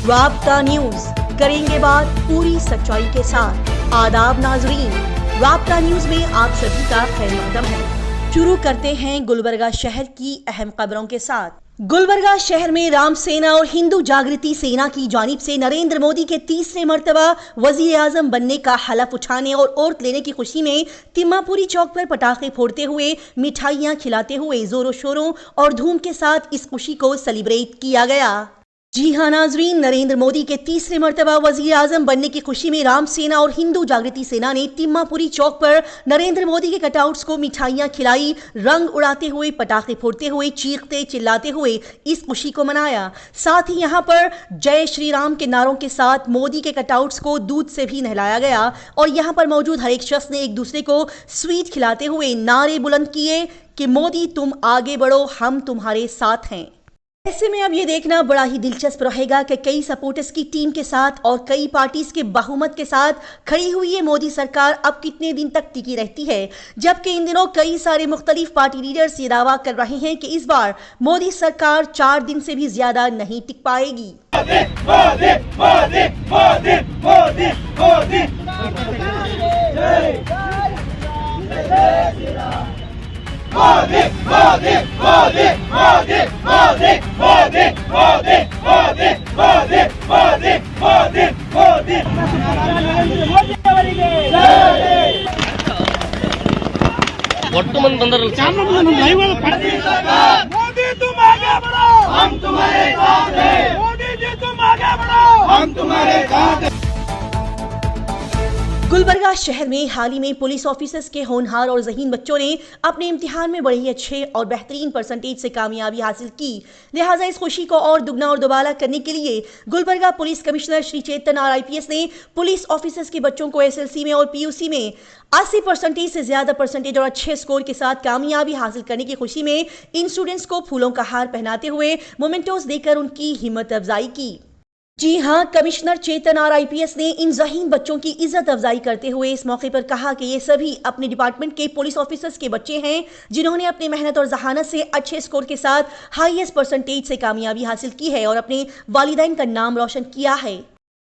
राब्ता न्यूज, करेंगे बात पूरी सच्चाई के साथ। आदाब नाजरीन, राब्ता न्यूज में आप सभी का खैर मकदम है। शुरू करते हैं गुलबर्गा शहर की अहम खबरों के साथ। गुलबर्गा शहर में राम सेना और हिंदू जागृति सेना की जानिब से नरेंद्र मोदी के तीसरे मर्तबा वजीर आजम बनने का हलफ उठाने और ओथ लेने की खुशी में तिम्मापुरी चौक पर पटाखे फोड़ते हुए, मिठाइयां खिलाते हुए जोरों शोरों और धूम के साथ इस खुशी को सेलिब्रेट किया गया। जी हाँ नाजरीन, नरेंद्र मोदी के तीसरे मर्तबा वजीर आजम बनने की खुशी में राम सेना और हिंदू जागृति सेना ने तिम्मापुरी चौक पर नरेंद्र मोदी के कटआउट्स को मिठाइयां खिलाई, रंग उड़ाते हुए, पटाखे फोड़ते हुए, चीखते चिल्लाते हुए इस खुशी को मनाया। साथ ही यहाँ पर जय श्री राम के नारों के साथ मोदी के कटआउट्स को दूध से भी नहलाया गया और यहाँ पर मौजूद हर एक शख्स ने एक दूसरे को स्वीट खिलाते हुए नारे बुलंद किए कि मोदी तुम आगे बढ़ो, हम तुम्हारे साथ हैं। ऐसे में अब ये देखना बड़ा ही दिलचस्प रहेगा कि कई सपोर्टर्स की टीम के साथ और कई पार्टीज के बहुमत के साथ खड़ी हुई ये मोदी सरकार अब कितने दिन तक टिकी रहती है, जबकि इन दिनों कई सारे मुख्तलिफ पार्टी लीडर्स ये दावा कर रहे हैं कि इस बार मोदी सरकार 4 दिन से भी ज्यादा नहीं टिक पाएगी। मोदी मोदी मोदी मोदी मोदी मोदी मोदी मोदी मोदी मोदी मोदी मोदी वर्तमान बंदर मोदी तुम आगे बढ़ो, हम तुम्हारे साथ हैं। मोदी जी तुम आगे बढ़ो, हम तुम्हारे साथ हैं। गुलबर्गा शहर में हाल ही में पुलिस ऑफिसर्स के होनहार और ज़हीन बच्चों ने अपने इम्तिहान में बड़े ही अच्छे और बेहतरीन परसेंटेज से कामयाबी हासिल की। लिहाजा इस खुशी को और दुगना और दोबारा करने के लिए Gulbarga police commissioner Shri Chetan R IPS ने पुलिस ऑफिसर्स के बच्चों को SLC में और PUC में 80% से ज्यादा परसेंटेज और अच्छे स्कोर के साथ कामयाबी हासिल करने की खुशी में इन स्टूडेंट्स को फूलों का हार पहनाते हुए मोमेंटोस देकर उनकी हिम्मत अफजाई की। जी हाँ, कमिश्नर चेतन आर IPS ने इन ज़हीन बच्चों की इज्जत अफजाई करते हुए इस मौके पर कहा कि ये सभी अपने डिपार्टमेंट के पुलिस ऑफिसर्स के बच्चे हैं जिन्होंने अपनी मेहनत और जहानत से अच्छे स्कोर के साथ हाईएस्ट परसेंटेज से कामयाबी हासिल की है और अपने वालिदैन का नाम रोशन किया है।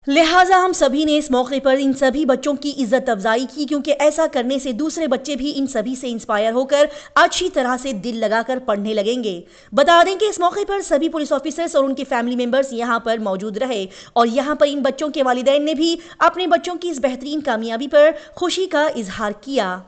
लिहाजा हम सभी ने इस मौके पर इन सभी बच्चों की इज्जत अफजाई की, क्योंकि ऐसा करने से दूसरे बच्चे भी इन सभी से इंस्पायर होकर अच्छी तरह से दिल लगाकर पढ़ने लगेंगे। बता दें कि इस मौके पर सभी पुलिस ऑफिसर्स और उनके फैमिली मेंबर्स यहां पर मौजूद रहे और यहां पर इन बच्चों के वालिदैन ने भी अपने बच्चों की इस बेहतरीन कामयाबी पर खुशी का इजहार किया।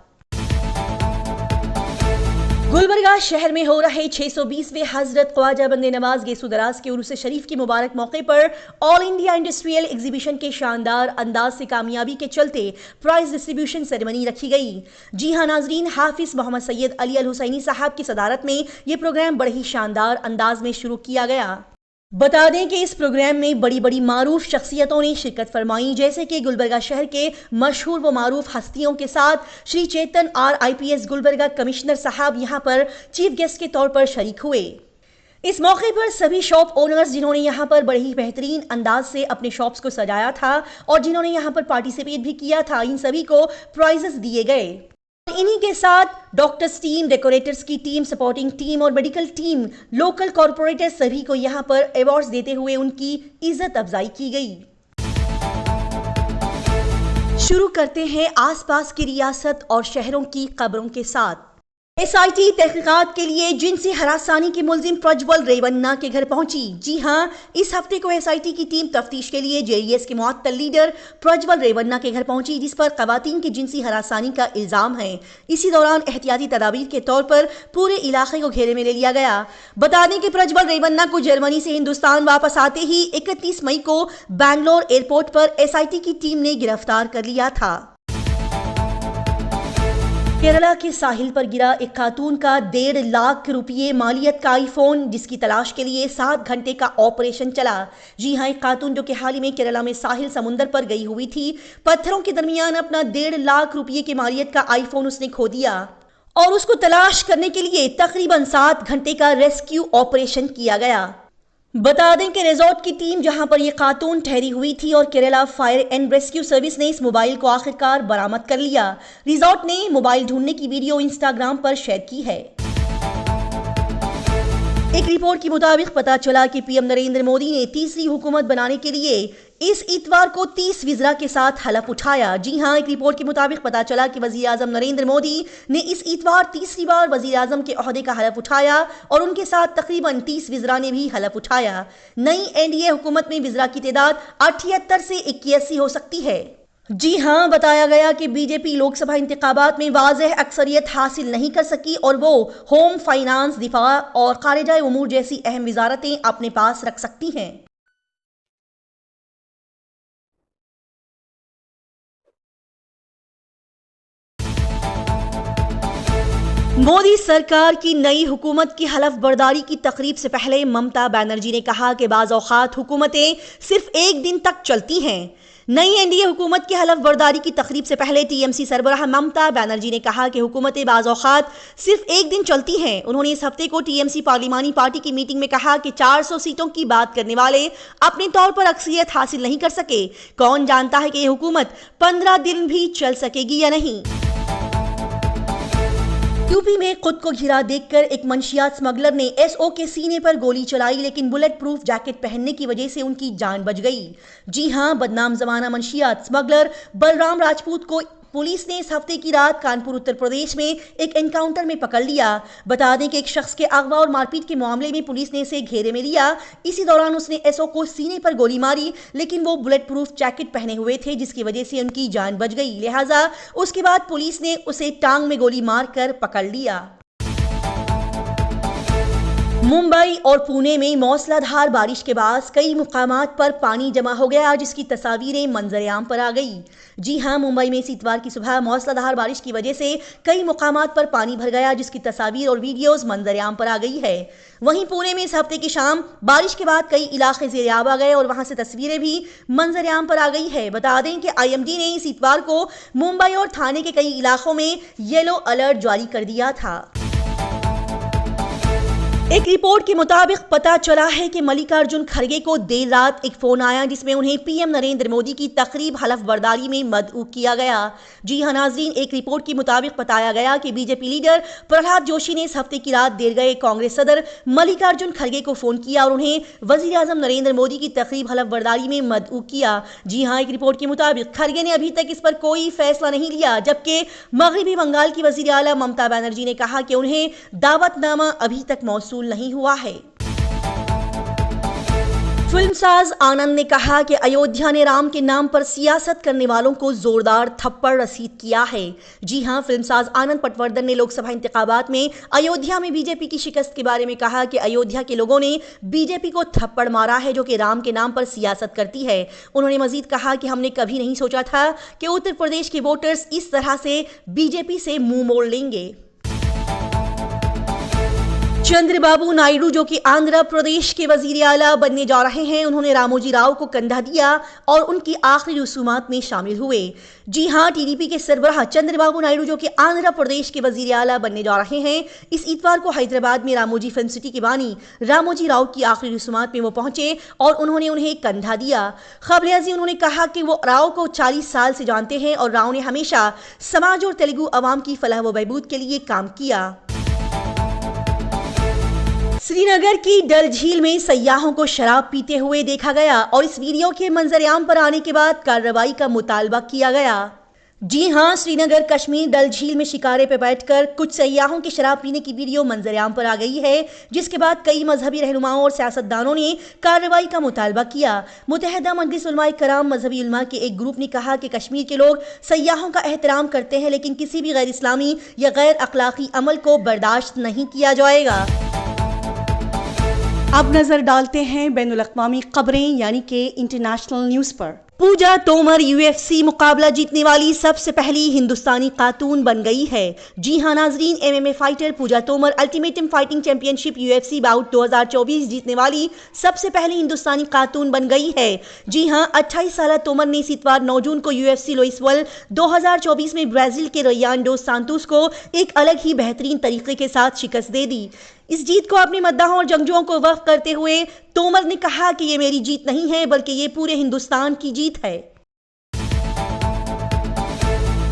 गुलबर्गा शहर में हो रहे 620वें हजरत ख्वाजा बंदे नवाज गेसु दराज के उर्स शरीफ के मुबारक मौके पर ऑल इंडिया इंडस्ट्रियल एग्जीबिशन के शानदार अंदाज से कामयाबी के चलते प्राइज डिस्ट्रीब्यूशन सेरेमनी रखी गई। जी हाँ नाजरीन, हाफिज मोहम्मद सैयद अली अल हुसैनी साहब की सदारत में यह प्रोग्राम बड़े ही शानदार अंदाज में शुरू किया गया। बता दें कि इस प्रोग्राम में बड़ी बड़ी मारूफ शख्सियतों ने शिरकत फरमाई, जैसे कि गुलबर्गा शहर के मशहूर व मारूफ हस्तियों के साथ Shri Chetan R IPS Gulbarga commissioner साहब यहां पर चीफ गेस्ट के तौर पर शरीक हुए। इस मौके पर सभी शॉप ओनर्स जिन्होंने यहां पर बड़े ही बेहतरीन अंदाज से अपने शॉप्स को सजाया था और जिन्होंने यहां पर पार्टिसिपेट भी किया था, इन सभी को प्राइजेस दिए गए। इन्हीं के साथ डॉक्टर्स टीम, डेकोरेटर्स की टीम, सपोर्टिंग टीम और मेडिकल टीम, लोकल कॉर्पोरेटर सभी को यहां पर अवार्ड्स देते हुए उनकी इज्जत अफजाई की गई। शुरू करते हैं आसपास की रियासत और शहरों की खबरों के साथ। SIT तहकीकात के लिए जिनसी हरासानी के मुलजिम प्रज्वल रेवन्ना के घर पहुंची। जी हां, इस हफ्ते को SIT की टीम तफ्तीश के लिए JES के मुअत्तल लीडर प्रज्वल रेवन्ना के घर पहुंची, जिस पर खवातीन की जिनसी हरासानी का इल्जाम है। इसी दौरान एहतियाती तदाबीर के तौर पर पूरे इलाके को घेरे में ले लिया गया। बता दें कि प्रज्वल रेवन्ना को जर्मनी से हिंदुस्तान वापस आते ही 31 मई को बैंगलोर एयरपोर्ट पर SIT की टीम ने गिरफ्तार कर लिया था। केरला के साहिल पर गिरा एक खातून का 1.5 लाख रुपये मालियत का आईफोन, जिसकी तलाश के लिए 7 घंटे का ऑपरेशन चला। जी हाँ, एक खातून जो कि हाल ही में केरला में साहिल समुंदर पर गई हुई थी, पत्थरों के दरमियान अपना 1.5 लाख रुपये की मालियत का आईफोन उसने खो दिया और उसको तलाश करने के लिए तकरीबन 7 घंटे का रेस्क्यू ऑपरेशन किया गया। बता दें कि रिजॉर्ट की टीम जहां पर यह खातून ठहरी हुई थी और Kerala fire and rescue service ने इस मोबाइल को आखिरकार बरामद कर लिया। रिजॉर्ट ने मोबाइल ढूंढने की वीडियो इंस्टाग्राम पर शेयर की है। एक रिपोर्ट के मुताबिक पता चला कि पीएम नरेंद्र मोदी ने तीसरी हुकूमत बनाने के लिए इस इतवार को 30 वज़ीरा के साथ हलफ उठाया। जी हां, एक रिपोर्ट के मुताबिक पता चला कि वज़ीर आज़म नरेंद्र मोदी ने इस इतवार तीसरी बार वज़ीर आज़म के ओहदे का हलफ उठाया और उनके साथ तकरीबन 30 वज़ीरा ने भी हलफ उठाया। नई एनडीए हुकूमत में वज़ीरा की तादाद 78 से 81 हो सकती है। जी हां, बताया गया कि बीजेपी लोकसभा इंतखाबात में वाज़ेह अक्सरियत हासिल नहीं कर सकी और वो होम, फाइनेंस, दिफा और खारिजा उमूर जैसी अहम वजारतें अपने पास रख सकती हैं। मोदी सरकार की नई हुकूमत की हलफ बर्दारी की तकरीब से पहले ममता बनर्जी ने कहा कि बाज़ औक़ात हुकूमतें सिर्फ एक दिन तक चलती हैं। नई एनडीए हुकूमत की हलफ बर्दारी की तकरीब से पहले टीएमसी सरबराह ममता बनर्जी ने कहा कि हुकूमतें बाज़ औक़ात सिर्फ एक दिन चलती हैं। उन्होंने इस हफ्ते को टीएमसी पार्लिमानी पार्टी की मीटिंग में कहा कि 400 सीटों की बात करने वाले अपने तौर पर अक्सरियत हासिल नहीं कर सके। कौन जानता है कि यह हुकूमत 15 दिन भी चल सकेगी या नहीं। यूपी में खुद को घिरा देखकर एक मंशियात स्मगलर ने एसओ के सीने पर गोली चलाई, लेकिन बुलेट प्रूफ जैकेट पहनने की वजह से उनकी जान बच गई। जी हां, बदनाम जमाना मंशियात स्मगलर बलराम राजपूत को पुलिस ने इस हफ्ते की रात कानपुर उत्तर प्रदेश में एक एनकाउंटर में पकड़ लिया। बता दें कि एक शख्स के अगवा और मारपीट के मामले में पुलिस ने इसे घेरे में लिया। इसी दौरान उसने एसओ को सीने पर गोली मारी, लेकिन वो बुलेट प्रूफ जैकेट पहने हुए थे, जिसकी वजह से उनकी जान बच गई। लिहाजा उसके बाद पुलिस ने उसे टांग में गोली मारकर पकड़ लिया। मुंबई और पुणे में मौसलाधार बारिश के बाद कई मुकामात पर पानी जमा हो गया, जिसकी तस्वीरें मंजर-ए-आम पर आ गई। जी हां, मुंबई में इस इतवार की सुबह मौसलाधार बारिश की वजह से कई मुकामात पर पानी भर गया, जिसकी तस्वीर और वीडियोस मंजर-ए-आम पर आ गई है। वहीं पुणे में इस हफ्ते की शाम बारिश के बाद कई इलाके ज़ेर-ए-आब आ गए और वहां से तस्वीरें भी मंजर-ए-आम पर आ गई है। बता दें कि आईएमडी ने इस इतवार को मुंबई और थाने के कई इलाकों में येलो अलर्ट जारी कर दिया था। एक रिपोर्ट के मुताबिक पता चला है कि मल्लिकार्जुन खड़गे को देर रात एक फोन आया, जिसमें उन्हें पीएम नरेंद्र मोदी की तकरीब हलफ बर्दारी में मदऊ किया गया। जी हां नाज़रीन, एक रिपोर्ट के मुताबिक बताया गया कि बीजेपी लीडर प्रहलाद जोशी ने इस हफ्ते की रात देर गए कांग्रेस सदर मल्लिकार्जुन खड़गे को फोन किया और उन्हें वजीर आजम नरेंद्र मोदी की तकरीब हलफ बर्दारी में मदऊ किया। जी हां, एक रिपोर्ट के मुताबिक खड़गे ने अभी तक इस पर कोई फैसला नहीं लिया, जबकि मगरबी बंगाल की वजीर आला ममता बनर्जी ने कहा कि उन्हें दावतनामा अभी तक मौसूल नहीं हुआ है। फिल्मसाज आनंद ने कहा कि अयोध्या ने राम के नाम पर सियासत करने वालों को जोरदार थप्पड़ रसीद किया है। जी हां, फिल्मसाज आनंद पटवर्धन ने लोकसभा इंतखाबात में अयोध्या में बीजेपी की शिकस्त के बारे में कहा कि अयोध्या के लोगों ने बीजेपी को थप्पड़ मारा है, जो कि राम के नाम पर सियासत करती है। उन्होंने मजीद कहा कि हमने कभी नहीं सोचा था कि उत्तर प्रदेश के वोटर्स इस तरह से बीजेपी से मुंह मोड़ लेंगे। चंद्रबाबू नायडू, जो कि आंध्र प्रदेश के वजीर आला बनने जा रहे हैं, उन्होंने रामोजी राव को कंधा दिया और उनकी आखिरी रसूमात में शामिल हुए। जी हां, टीडीपी के सरबराह चंद्रबाबू नायडू, जो कि आंध्र प्रदेश के वजीर आला बनने जा रहे हैं, इस इतवार को हैदराबाद में रामोजी फिल्म सिटी के बानी रामोजी राव की आखिरी रसूमात में वो पहुंचे और उन्होंने उन्हें कंधा दिया। खबरेजी उन्होंने कहा कि वो राव को 40 साल से जानते हैं और राव ने हमेशा समाज और तेलुगु अवाम की फलाह व बहबूद के लिए काम किया। श्रीनगर की डल झील में सयाहों को शराब पीते हुए देखा गया और इस वीडियो के मंजर-ए-आम पर आने के बाद कार्रवाई का मुतालबा किया गया। जी हां, श्रीनगर कश्मीर डल झील में शिकारे पर बैठकर कुछ सयाहों के शराब पीने की वीडियो मंजर-ए-आम पर आ गई है, जिसके बाद कई मजहबी रहनुमाओं और सियासतदानों ने कार्रवाई का मुतालबा किया। मुत्तहिदा मजलिस उलमाए कराम मजहबी उलमा के एक ग्रुप ने कहा कि कश्मीर के लोग सयाहों का एहतराम करते हैं, लेकिन किसी भी गैर इस्लामी या गैर अखलाकी अमल को बर्दाश्त नहीं किया जाएगा। अब नजर डालते हैं बैनुल अक़वामी खबरें यानी कि इंटरनेशनल न्यूज़ पर। पूजा तोमर यूएफसी मुकाबला जीतने वाली सबसे पहली हिंदुस्तानी खातून बन गई है। जी हां नाजरीन, MMA fighter Puja Tomar ultimate fighting championship UFC bout 2024 जीतने वाली सबसे पहली हिंदुस्तानी खातून बन गई है। जी हां, 28 साल तोमर ने इस इतवार 9 जून को यूएफसी लुइस वर्ल्ड 2024 में ब्राजील के रयान डोस सांतोस को एक अलग ही बेहतरीन तरीके के साथ शिकस्त दे दी। इस जीत को अपने मद्दाहों और जंगजुओं को वक्फ करते हुए तोमर ने कहा कि ये मेरी जीत नहीं है, बल्कि ये पूरे हिंदुस्तान की जीत है।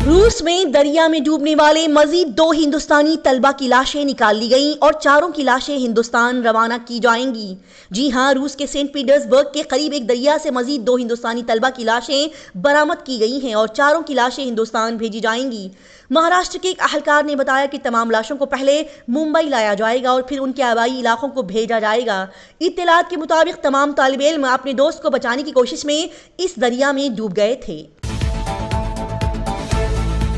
रूस में दरिया में डूबने वाले मजीद 2 हिंदुस्तानी तलबा की लाशें निकाल ली गईं और 4 की लाशें हिंदुस्तान रवाना की जाएंगी। जी हां, रूस के सेंट पीटर्सबर्ग के करीब एक दरिया से मजीद 2 हिंदुस्तानी तलबा की लाशें बरामद की गई हैं और 4 की लाशें हिंदुस्तान भेजी जाएंगी। महाराष्ट्र के एक अहलकार ने बताया कि तमाम लाशों को पहले मुंबई लाया जाएगा और फिर उनके आबाई इलाकों को भेजा जाएगा। इत्तलात के मुताबिक तमाम तालिब इल्म अपने दोस्त को बचाने की कोशिश में इस दरिया में डूब गए थे।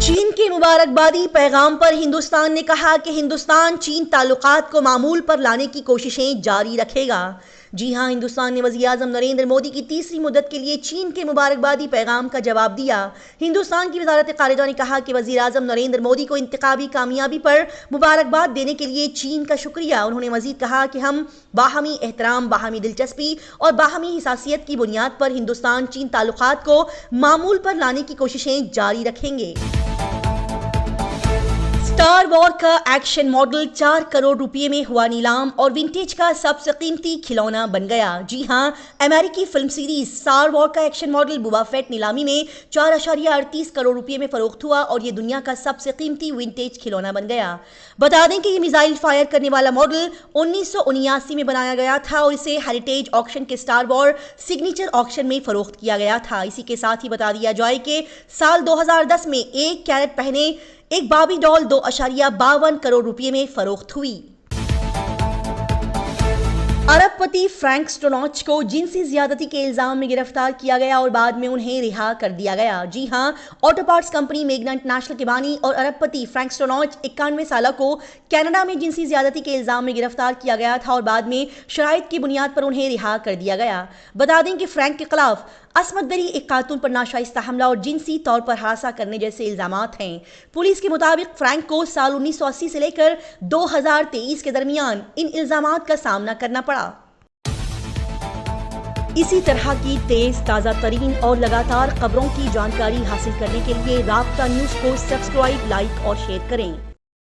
चीन के मुबारकबादी पैगाम पर हिंदुस्तान ने कहा कि हिंदुस्तान चीन ताल्लुकात को मामूल पर लाने की कोशिशें जारी रखेगा। जी हां, हिंदुस्तान ने वज़ीर-ए-आज़म नरेंद्र मोदी की तीसरी मुद्दत के लिए चीन के मुबारकबादी पैगाम का जवाब दिया। हिंदुस्तान की वज़ारत-ए-ख़ारिजा ने कहा कि वज़ीर-ए-आज़म नरेंद्र मोदी को इंतखाबी कामयाबी पर मुबारकबाद देने के लिए चीन का शुक्रिया। उन्होंने मज़ीद कहा कि हम बाहमी एहतराम, बाहमी दिलचस्पी और बाहमी हिसासियत की बुनियाद पर हिंदुस्तान चीन ताल्लुकात को मामूल पर लाने की कोशिशें जारी रखेंगे। स्टार वॉर का एक्शन मॉडल 4 करोड़ रुपए में हुआ नीलाम और विंटेज का सबसे कीमती खिलौना बन गया। जी हां, अमेरिकी फिल्म सीरीज स्टार वॉर का एक्शन मॉडल बोबा फेट नीलामी में 4.38 करोड़ रुपए में फरोख्त हुआ और ये दुनिया का सबसे कीमती विंटेज खिलौना बन गया। बता दें कि ये मिसाइल फायर करने वाला मॉडल 1979 में बनाया गया था और इसे हेरिटेज ऑक्शन के स्टार वॉर सिग्नेचर ऑक्शन में फरोख्त किया गया था। इसी के साथ ही बता दिया जाए कि साल 2010 में 1 कैरेट पहने एक बाबी डॉल 2.52 करोड़ रुपए में फरोख्त हुई। अरबपति फ्रैंक स्टोनॉच को जिनसी ज्यादती के इल्जाम में गिरफ्तार किया गया और बाद में उन्हें रिहा कर दिया गया। जी हां, ऑटो पार्ट्स कंपनी मेगना इंटरनेशनल के बानी और अरबपति फ्रैंक स्टोनॉच 91 साल को कनाडा में जिनसी ज्यादती के इल्जाम में गिरफ्तार किया गया था और बाद में शराइत की बुनियाद पर उन्हें रिहा कर दिया गया। बता दें कि फ्रैंक के खिलाफ असमत दरी, एक खातून पर नाशाइस्ता हमला और जिनसी तौर पर हरासा करने जैसे इल्जामात हैं। पुलिस के मुताबिक फ्रैंक को साल 1980 से लेकर 2023 के दरमियान इन इल्जामात का सामना करना पड़ा। इसी तरह की तेज, ताज़ा तरीन और लगातार खबरों की जानकारी हासिल करने के लिए राब्ता न्यूज़ को सब्सक्राइब, लाइक और शेयर करें।